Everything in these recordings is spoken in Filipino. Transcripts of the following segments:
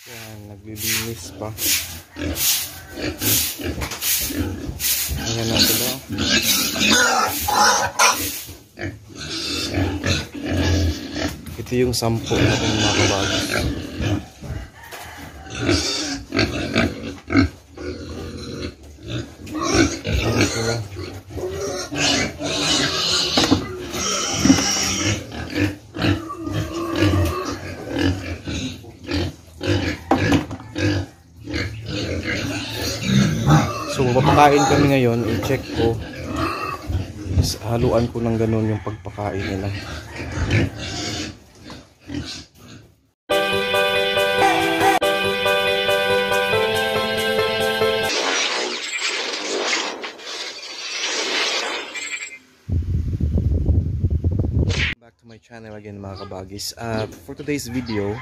Yan, naglilinis pa. Ayan na sila. Ito yung sampo natin mga kabagis. So mapapakain kami ngayon, i-check ko, haluan ko ng ganun yung pagpakain nila. Back to my channel again mga kabagis. For today's video,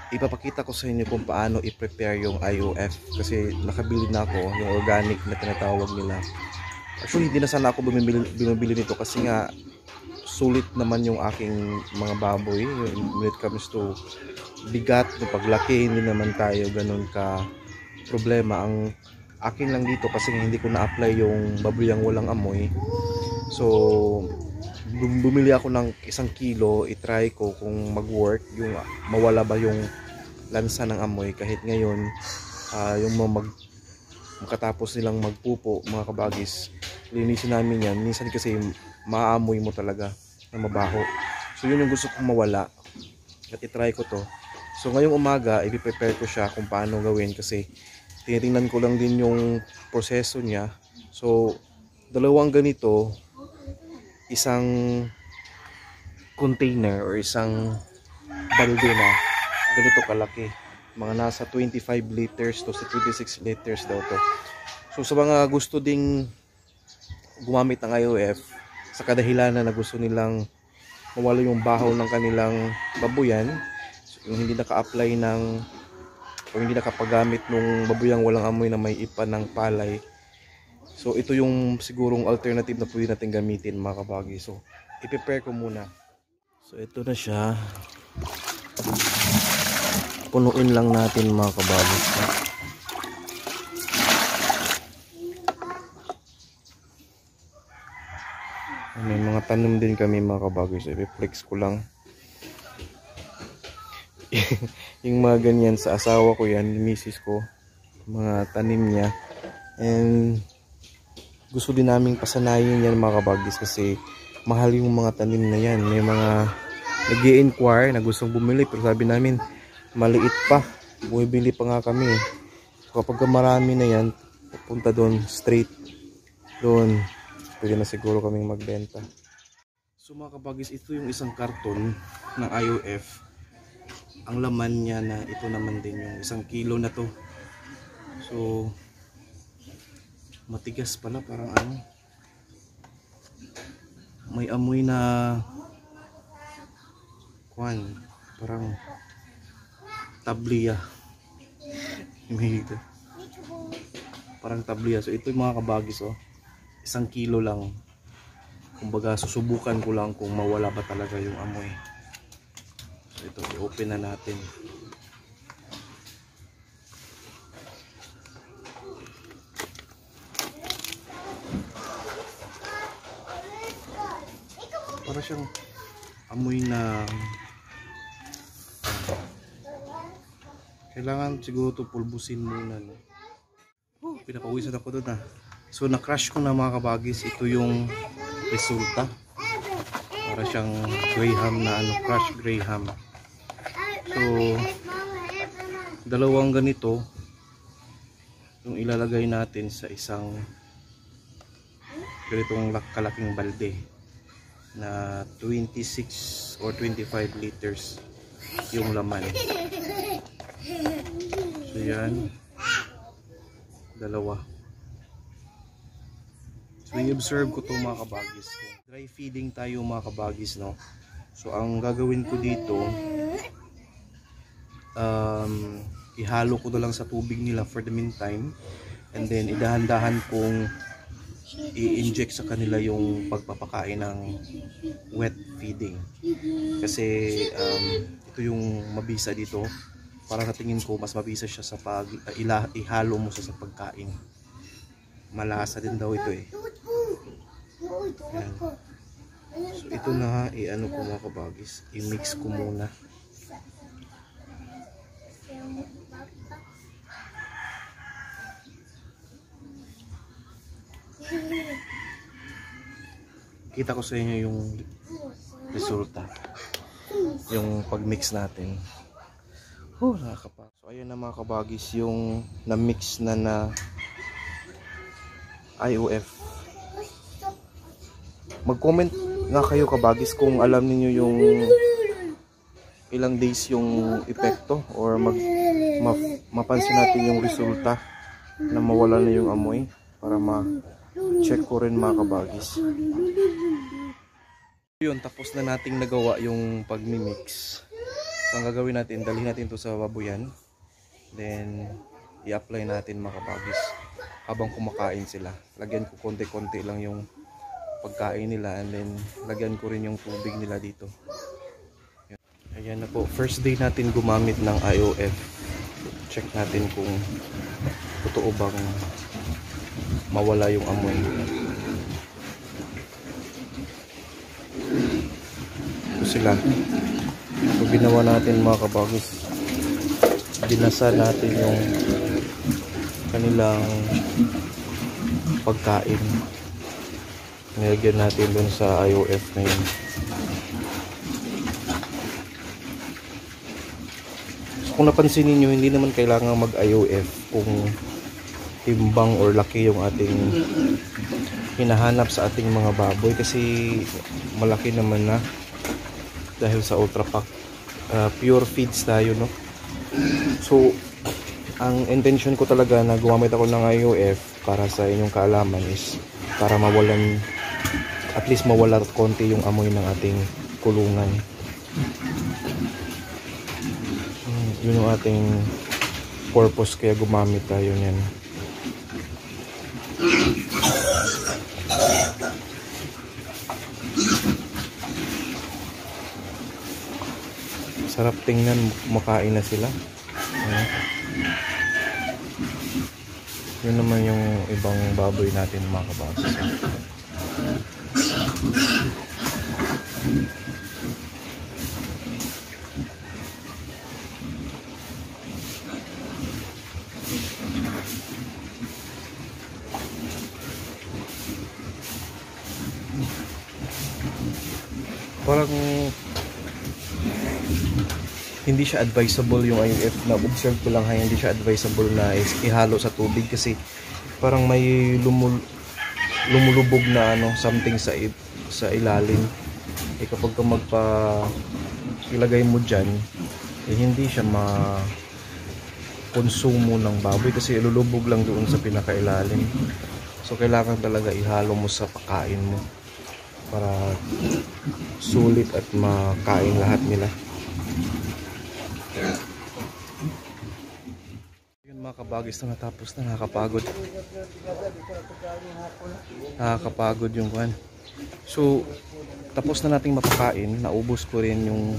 ipapakita ko sa inyo kung paano i-prepare yung IOF kasi nakabili na ako yung organic na tinatawag nila. Actually hindi na sana ako bumibili nito kasi nga sulit naman yung aking mga baboy when it comes to bigat, yung paglaki, hindi naman tayo ganun ka problema. Ang akin lang dito kasi hindi ko na-apply yung baboyang walang amoy, so bumili ako ng 1 kilo, i-try ko kung mag-work, yung mawala ba yung lansa ng amoy. Kahit ngayon yung makatapos nilang magpupo mga kabagis, linisin namin yan. Minsan kasi maamoy mo talaga na mabaho, so yun yung gusto kong mawala at i-try ko to. So ngayong umaga i-prepare ko siya kung paano gawin kasi tinitingnan ko lang din yung proseso niya. So dalawang ganito, isang container or isang balde na ganito kalaki, mga nasa 25 liters to 26 liters daw to. So sa mga gusto ding gumamit ng IOF sa kadahilanan na gusto nilang mawala yung bahaw ng kanilang babuyan, so, yung hindi naka-apply ng o hindi nakapagamit ng babuyang walang amoy na may ipa ng palay, so ito yung sigurong alternative na pwede natin gamitin mga kabagi. So i-prepare ko muna. So ito na siya, punuin lang natin mga kabagi. May mga tanim din kami mga kabagi, so i-flex ko lang. Yung mga ganyan sa asawa ko yan, misis ko, mga tanim niya, and gusto din naming pasanayin yan mga kabagis kasi mahal yung mga tanim na yan. May mga nag-i-inquire na gustong bumili pero sabi namin maliit pa, bumibili pa nga kami. So kapag marami na yan, pupunta doon, straight doon, pwede na siguro kaming magbenta. So mga kabagis, ito yung isang karton ng IOF. Ang laman niya na ito naman din yung 1 kilo na to. So matigas pala, parang ano, may amoy na kuwan, parang tabliya. Parang tabliya. So ito yung mga kabagis, oh, 1 kilo lang. Kumbaga susubukan ko lang kung mawala ba talaga yung amoy. So ito, i-open na natin. Para siyang amoy na kailangan siguro ito pulbusin muna, no? Pinapawisan ako doon, ah. So na-crush ko na mga kabagis. Ito yung resulta. Para siyang graham na ano, crushed graham. So dalawang ganito yung ilalagay natin sa isang ganitong kalaking balde na 26 or 25 liters yung laman. So yan, dalawa. So i-observe ko to mga kabagis. Dry feeding tayo mga kabagis, no? So ang gagawin ko dito, ihalo ko na lang sa tubig nila for the meantime, and then idahan-dahan kong i-inject sa kanila yung pagpapakain ng wet feeding kasi ito yung mabisa dito para sa tingin ko mas mabisa siya sa pag ihalo mo siya sa pagkain. Malasa din daw ito eh. Yan. So ito na i-ano ko mga kabagis, i-mix ko muna. Kita ko sa inyo yung resulta, yung pag-mix natin. Nakakapag. So ayun na mga kabagis, yung na-mix na IOF. Mag-comment nga kayo kabagis kung alam niyo yung ilang days yung epekto, or mapansin natin yung resulta na mawala na yung amoy, para ma-check ko rin mga kabagis. Yun, tapos na nating nagawa yung pag-mix. So, ang gagawin natin, dalhin natin to sa babuyan, then i-apply natin mga kabagis habang kumakain sila. Lagyan ko konti-konti lang yung pagkain nila, and then lagyan ko rin yung tubig nila dito. Ayan na po, first day natin gumamit ng IOF. Check natin kung totoo bang mawala yung amoy. Ito sila. So ginawa natin mga kabagis, binasa natin yung kanilang pagkain. Nilagyan natin dun sa IOF na yun. So kung napansin niyo, hindi naman kailangan mag-IOF kung timbang or laki yung ating hinahanap sa ating mga baboy, kasi malaki naman na dahil sa Ultra Pack. Pure feeds tayo, no? So ang intention ko talaga na gumamit ako ng IOF para sa inyong kaalaman is para mawalan, at least mawala konti yung amoy ng ating kulungan. Yun yung ating purpose, kaya gumamit tayo niyan. Sarap tingnan, kumakain na sila. Yun naman yung ibang baboy natin mga kabagis. Parang hindi siya advisable yung IOF, na observe ko lang, hindi siya advisable na ihalo sa tubig, kasi parang may lumulubog na something sa ilalim. Kapag ilagay mo dyan, hindi siya konsumo ng baboy, kasi ilulubog lang doon sa pinakailalim. So kailangan talaga ihalo mo sa pagkain mo para sulit at makain lahat nila. Yun mga kabagis, na natapos na. Nakakapagod yung kwan. So tapos na nating mapakain, naubos ko rin yung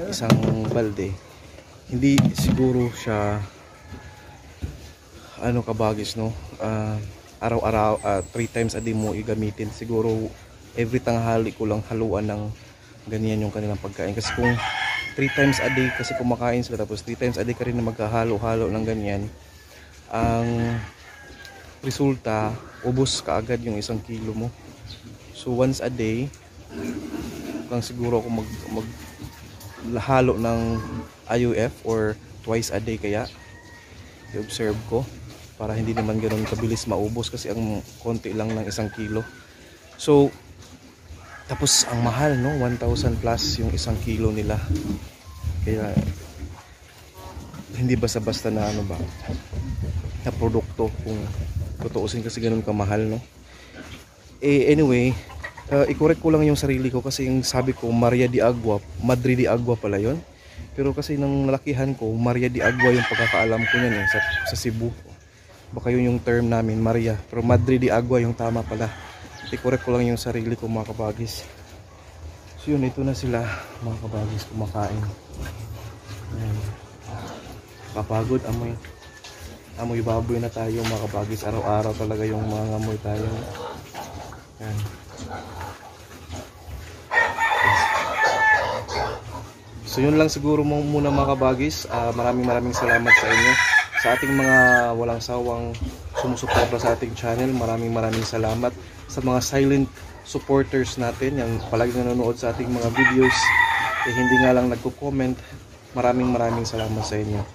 isang balde. Hindi siguro siya kabagis, no? Araw-araw, 3 times a day mo igamitin. Siguro every tanghali ko lang haluan ng ganyan yung kanilang pagkain, kasi kung 3 times a day kasi kumakain sila, tapos 3 times a day ka rin na maghahalo-halo ng ganyan, ang resulta, ubos ka agad yung 1 kilo mo. So once a day lang siguro ako maghalo ng IOF, or twice a day kaya i-observe ko, para hindi naman ganoon kabilis maubos, kasi ang konti lang ng 1 kilo. So tapos ang mahal, no? 1,000 plus yung 1 kilo nila. Kaya hindi basta-basta na na produkto kung tutuusin, kasi ganun kamahal, no? Anyway, i-correct ko lang yung sarili ko, kasi yung sabi ko Maria de Agua, Madre de Agua pala yon. Pero kasi nang nalakihan ko, Maria de Agua yung pagkakaalam ko niyan sa Cebu. Baka yun yung term namin, Maria, pero Madre de Agua yung tama pala. I-correct ko lang yung sarili ko mga kabagis. So yun, ito na sila mga kabagis, kumakain. Ayan. kapagod, amoy baboy na tayo mga kabagis. Araw-araw talaga yung mga amoy tayo. Yan. So yun lang siguro muna mga kabagis. Maraming salamat sa inyo, sa ating mga walang sawang sumusuporta sa ating channel. Maraming salamat sa mga silent supporters natin, yung palagi nanonood sa ating mga videos, hindi nga lang nagko-comment. Maraming salamat sa inyo.